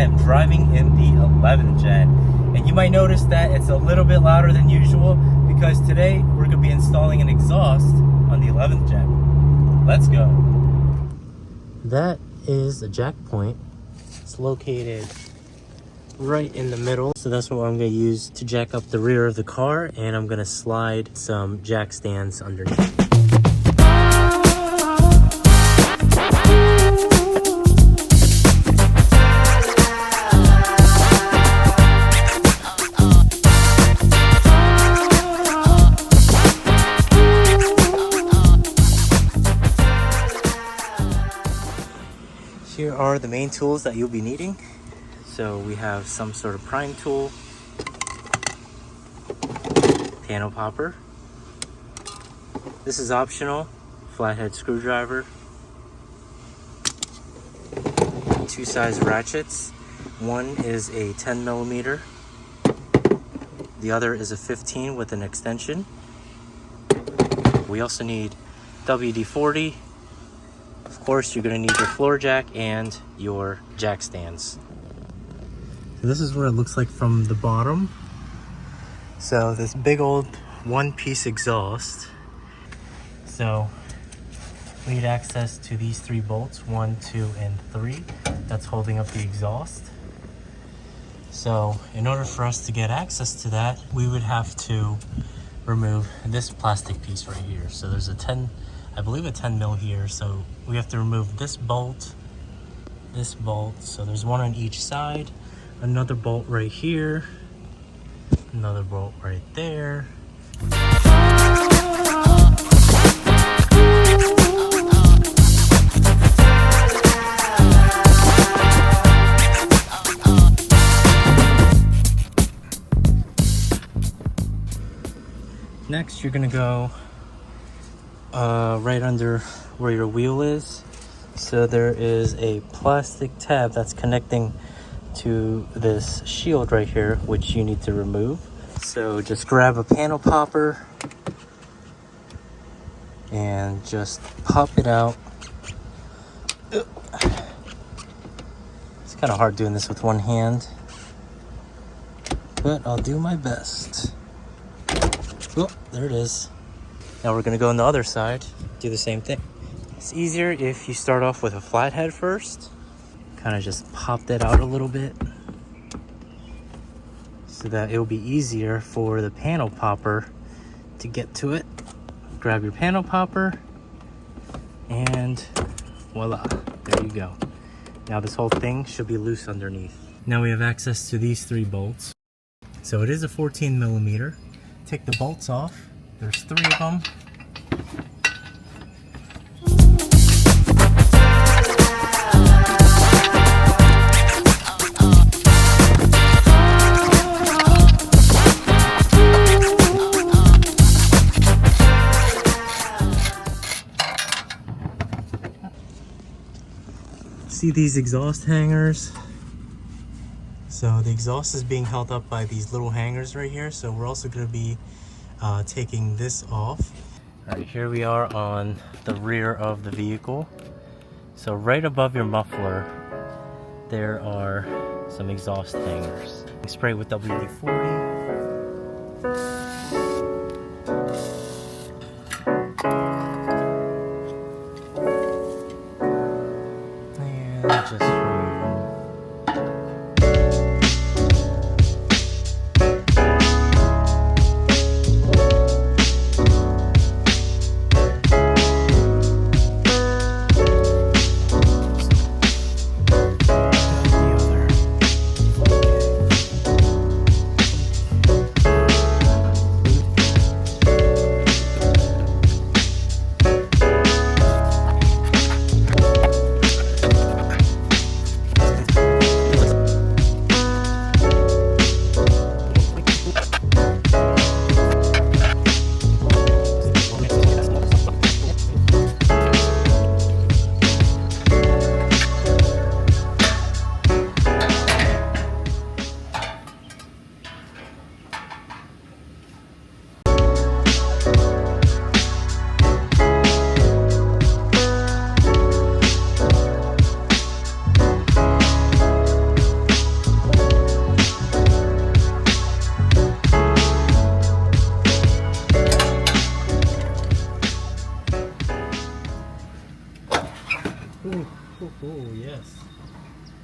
I am driving in the 11th gen. And you might notice that it's a little bit louder than usual because today we're going to be installing an exhaust on the 11th gen. Let's go. That is a jack point. It's located right in the middle. So that's what I'm going to use to jack up the rear of the car, and I'm going to slide some jack stands underneath. Here are the main tools that you'll be needing. So we have some sort of prime tool, panel popper. This is optional, flathead screwdriver, 2 size ratchets. One is a 10 millimeter, the other is a 15 with an extension. We also need WD-40. Of course, you're going to need your floor jack and your jack stands. So this is what it looks like from the bottom. So this big old one-piece exhaust. So we need access to these 3 bolts, 1, 2, and 3. That's holding up the exhaust. So in order for us to get access to that, we would have to remove this plastic piece right here. So there's a 10, I believe a 10 mil here. So we have to remove this bolt, so there's one on each side, another bolt right here, another bolt right there. Next, you're gonna go right under where your wheel is. So there is a plastic tab that's connecting to this shield right here, which you need to remove. So just grab a panel popper and just pop it out. It's kind of hard doing this with one hand, but I'll do my best. Oh, there it is. Now we're gonna go on the other side, do the same thing. It's easier if you start off with a flathead first. Kind of just pop that out a little bit so that it'll be easier for the panel popper to get to it. Grab your panel popper and voila, there you go. Now this whole thing should be loose underneath. Now we have access to these 3 bolts. So it is a 14 millimeter. Take the bolts off. There's 3 of them. See these exhaust hangers? So the exhaust is being held up by these little hangers right here. So we're also going to be taking this off. All right, here we are on the rear of the vehicle. So right above your muffler, there are some exhaust hangers. Spray with WD-40. Just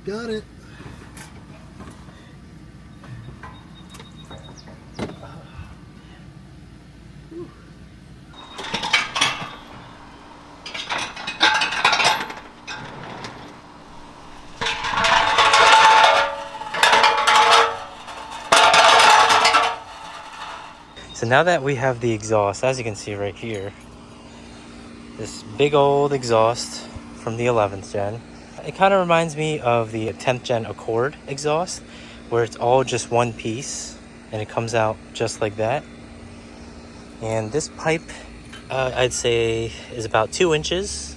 Got it. So now that we have the exhaust, as you can see right here, this big old exhaust from the 11th gen. It kind of reminds me of the 10th gen Accord exhaust, where it's all just one piece and it comes out just like that. And this pipe, I'd say, is about 2 inches.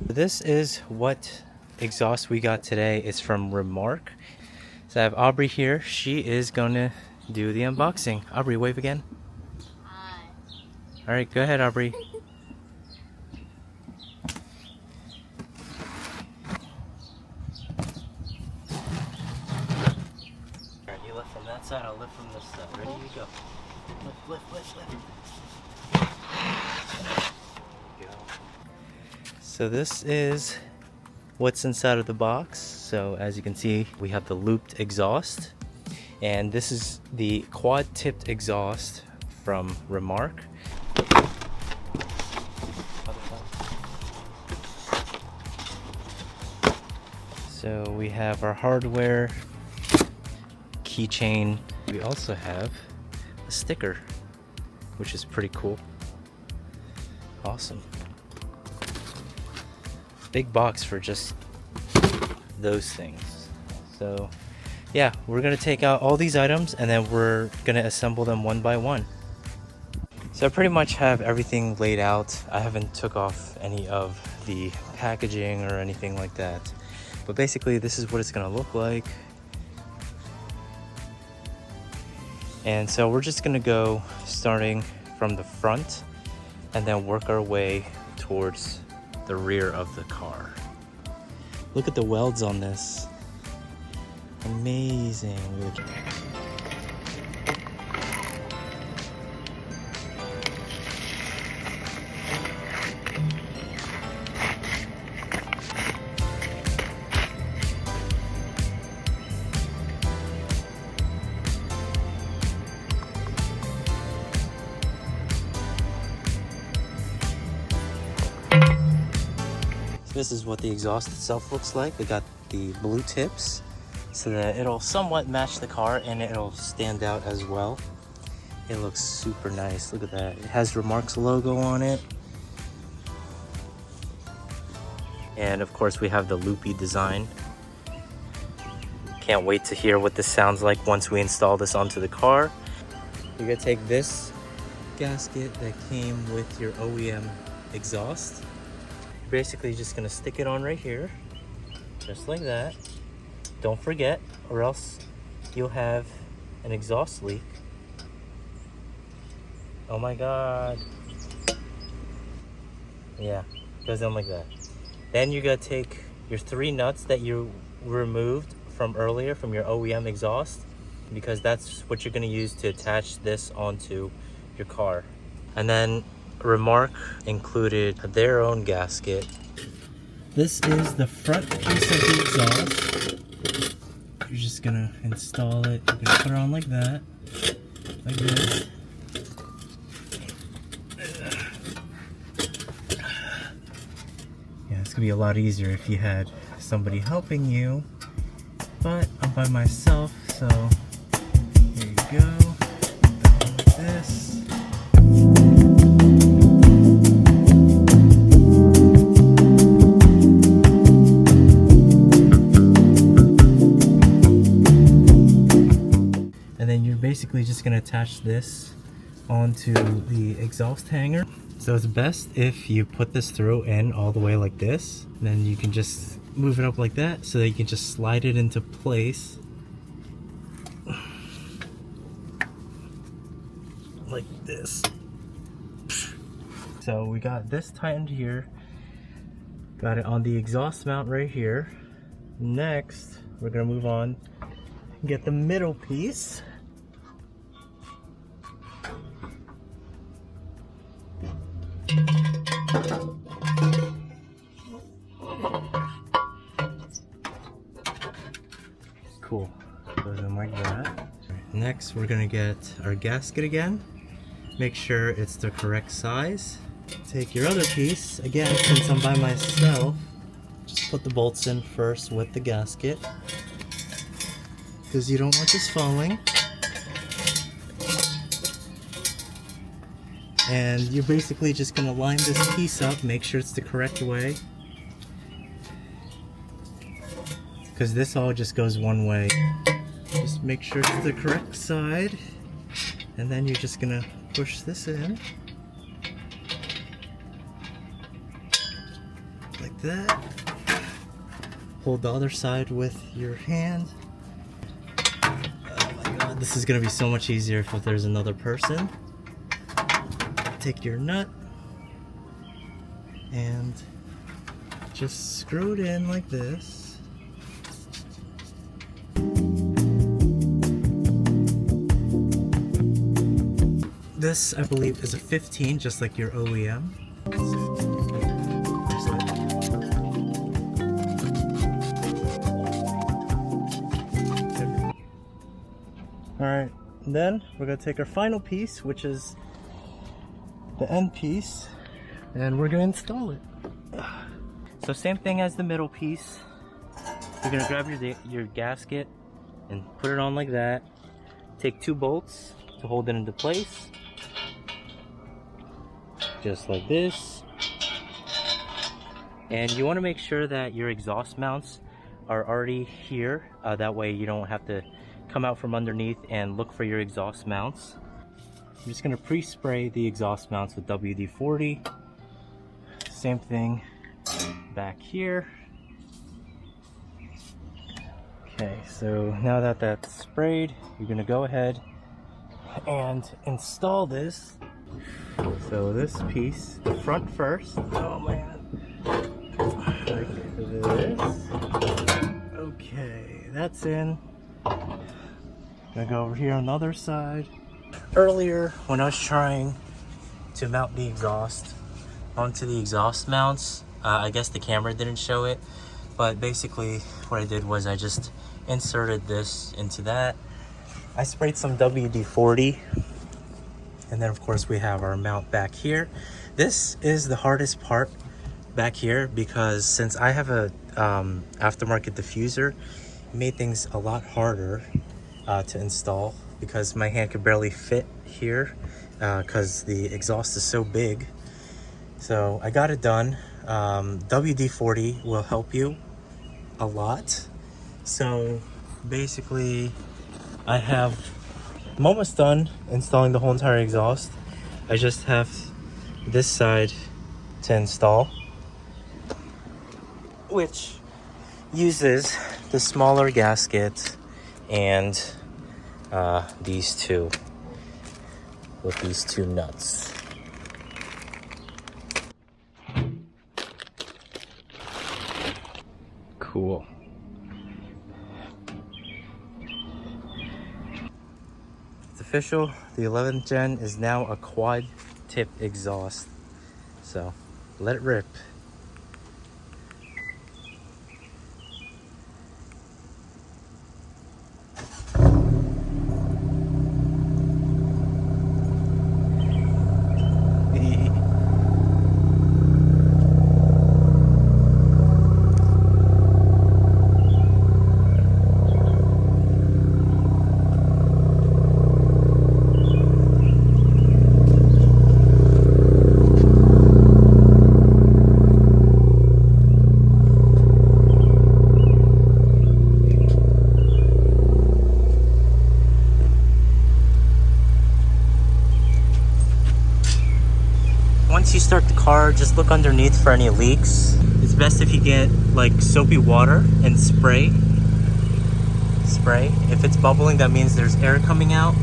This is what exhaust we got today. It's from Remark. So I have Aubrey here. She is gonna do the unboxing. Aubrey, wave again. Hi. All right, go ahead, Aubrey. All right, you lift from that side, I'll lift from this side. Ready, you go. Lift, lift, lift, lift. So this is what's inside of the box. So as you can see, we have the looped exhaust, and this is the quad tipped exhaust from Remark. So we have our hardware, keychain. We also have a sticker, which is pretty cool. Awesome. Big box for just those things. So yeah, we're gonna take out all these items and then we're gonna assemble them one by one. So I pretty much have everything laid out. I haven't took off any of the packaging or anything like that, but basically this is what it's gonna look like. And so we're just gonna go starting from the front and then work our way towards the rear of the car. Look at the welds on this. Amazing. This is what the exhaust itself looks like. We got the blue tips so that it'll somewhat match the car and it'll stand out as well. It looks super nice. Look at that. It has Remark's logo on it. And of course we have the loopy design. Can't wait to hear what this sounds like once we install this onto the car. You're gonna take this gasket that came with your OEM exhaust. You're basically just gonna stick it on right here, just like that. Don't forget, or else you'll have an exhaust leak. Oh my god. Yeah, goes in like that. Then you gotta take your 3 nuts that you removed from earlier from your OEM exhaust, because that's what you're gonna use to attach this onto your car. And then Remark included their own gasket. This is the front piece of the exhaust. You're just gonna install it. You're gonna put it on like that, like this. Yeah, it's gonna be a lot easier if you had somebody helping you, but I'm by myself, so here you go. Like this. basically just gonna attach this onto the exhaust hanger. So it's best if you put this through in all the way like this. And then you can just move it up like that so that you can just slide it into place. Like this. So we got this tightened here. Got it on the exhaust mount right here. Next, we're gonna move on and get the middle piece. Cool, goes in like that. Next, we're gonna get our gasket again. Make sure it's the correct size. Take your other piece, again, since I'm by myself, just put the bolts in first with the gasket, because you don't want this falling. And you're basically just gonna line this piece up, make sure it's the correct way, because this all just goes one way. Just make sure it's the correct side, and then you're just gonna push this in like that. Hold the other side with your hand. Oh my god, this is gonna be so much easier if there's another person. Take your nut and just screw it in like this. This, I believe, is a 15, just like your OEM. Alright, then we're going to take our final piece, which is the end piece, and we're going to install it. So same thing as the middle piece. You're going to grab your gasket and put it on like that. Take 2 bolts to hold it into place. Just like this. And you want to make sure that your exhaust mounts are already here. That way you don't have to come out from underneath and look for your exhaust mounts. I'm just going to pre-spray the exhaust mounts with WD-40. Same thing back here. Okay, so now that that's sprayed, you're going to go ahead and install this. So this piece, the front first. Oh man. Like this. Okay, that's in. Gonna go over here on the other side. Earlier, when I was trying to mount the exhaust onto the exhaust mounts, I guess the camera didn't show it, but basically what I did was I just inserted this into that. I sprayed some WD-40. And then of course we have our mount back here. This is the hardest part back here because since I have a aftermarket diffuser, it made things a lot harder to install because my hand could barely fit here because the exhaust is so big. So I got it done. WD-40 will help you a lot. So basically I'm almost done installing the whole entire exhaust. I just have this side to install, which uses the smaller gasket and these two with these 2 nuts. Cool. Official, the 11th gen is now a quad tip exhaust, so let it rip. car, just look underneath for any leaks. It's best if you get like soapy water and spray. If it's bubbling, that means there's air coming out.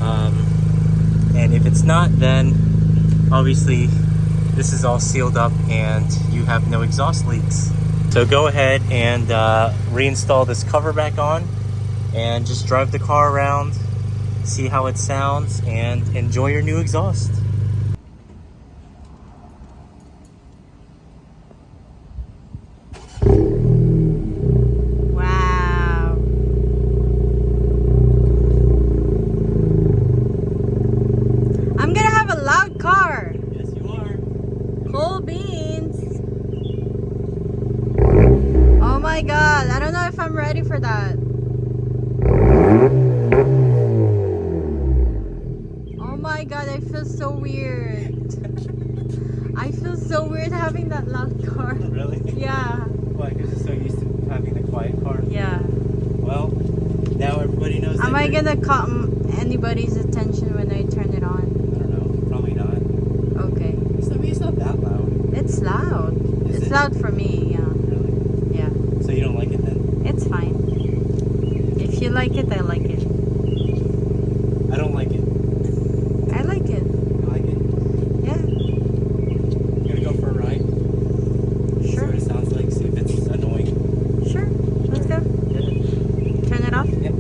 And if it's not, then obviously this is all sealed up and you have no exhaust leaks. So go ahead and reinstall this cover back on and just drive the car around, see how it sounds, and enjoy your new exhaust. Wow. I'm gonna have a loud car. Yes, you are. Cool beans. Oh my god, I don't know if I'm ready for that. Oh my god, I feel so weird. I feel so weird having that loud car. Really? Yeah. Why? Because you're so used to having the quiet car? Yeah. Well, now everybody knows that. Am I gonna caught anybody's attention when I turn it on? I don't know. Probably not. Okay. It's not that loud. It's loud. It's loud for me, yeah. Really? Yeah. So you don't like it then? It's fine. If you like it, I like it. I don't like it. I like it. You like it? Yeah. You gonna go for a ride? See Sure. what it sounds like, see if it's annoying. Sure. Let's go. Turn it off? Yep.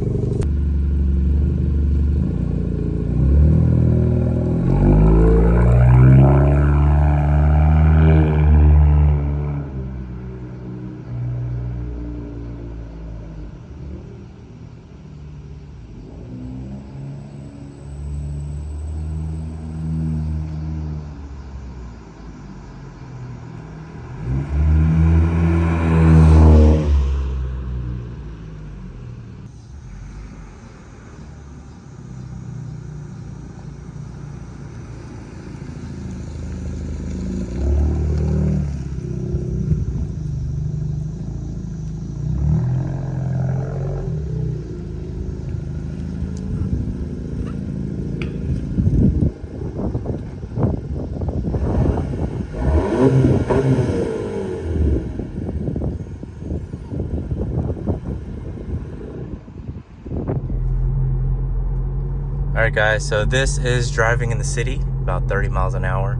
Alright guys, so this is driving in the city, about 30 miles an hour.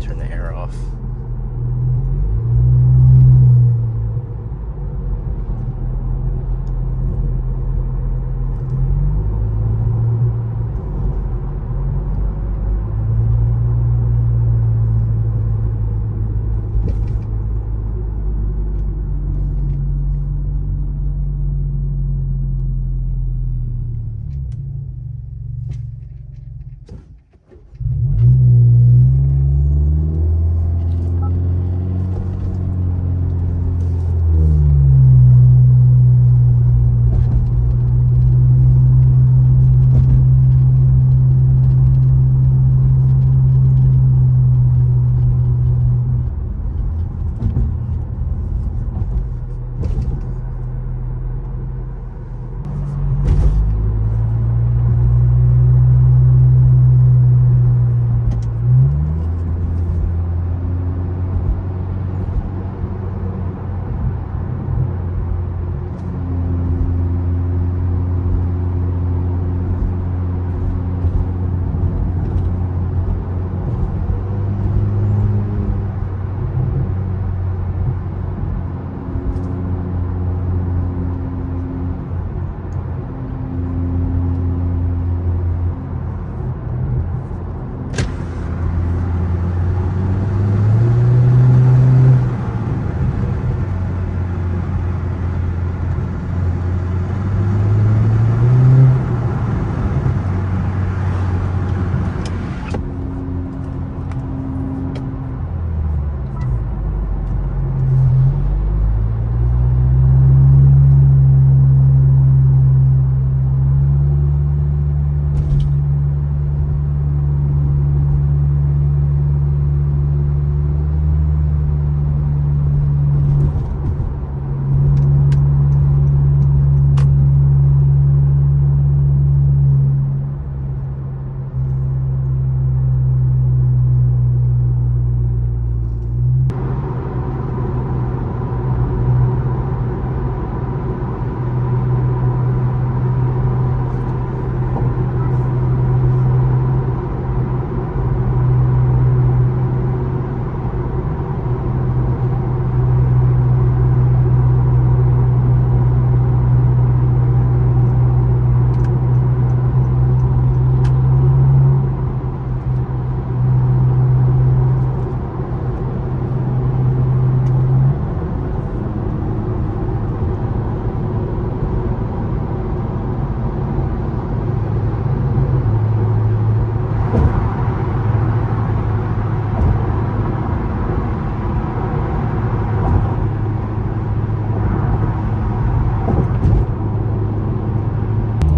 Turn the air off.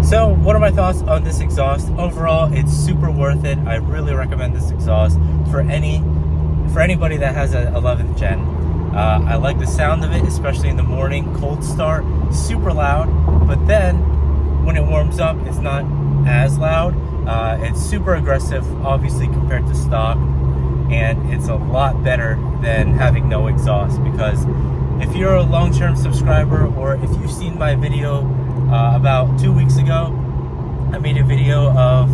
So what are my thoughts on this exhaust? Overall, it's super worth it. I really recommend this exhaust for anybody that has an 11th gen. I like the sound of it, especially in the morning. Cold start, super loud, but then when it warms up, it's not as loud. It's super aggressive, obviously, compared to stock, and it's a lot better than having no exhaust, because if you're a long-term subscriber, or if you've seen my video about 2 weeks ago, I made a video of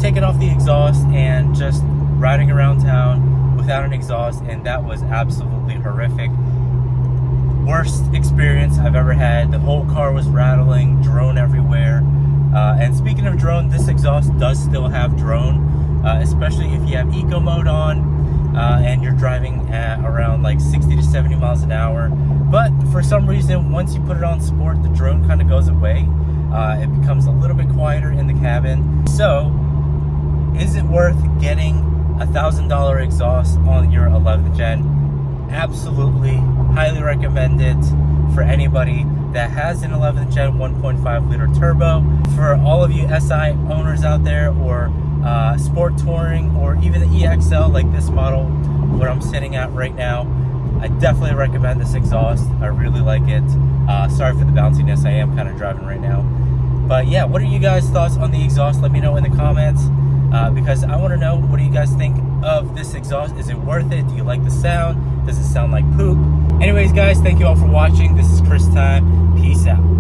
taking off the exhaust and just riding around town without an exhaust, and that was absolutely horrific. Worst experience I've ever had. The whole car was rattling, drone everywhere. And speaking of drone, this exhaust does still have drone, especially if you have eco mode on and you're driving at around like 60 to 70 miles an hour. But for some reason, once you put it on sport, the drone kind of goes away. It becomes a little bit quieter in the cabin. So, is it worth getting $1,000 exhaust on your 11th gen? Absolutely. Highly recommend it for anybody that has an 11th gen 1.5 liter turbo. For all of you SI owners out there, or sport touring, or even the EXL like this model, what I'm sitting at right now, I definitely recommend this exhaust. I really like it. Sorry for the bounciness, I am kind of driving right now. But yeah, what are you guys' thoughts on the exhaust? Let me know in the comments, because I want to know, what do you guys think of this exhaust? Is it worth it? Do you like the sound? Does it sound like poop? Anyways guys, thank you all for watching. This is Chris Time. Peace out.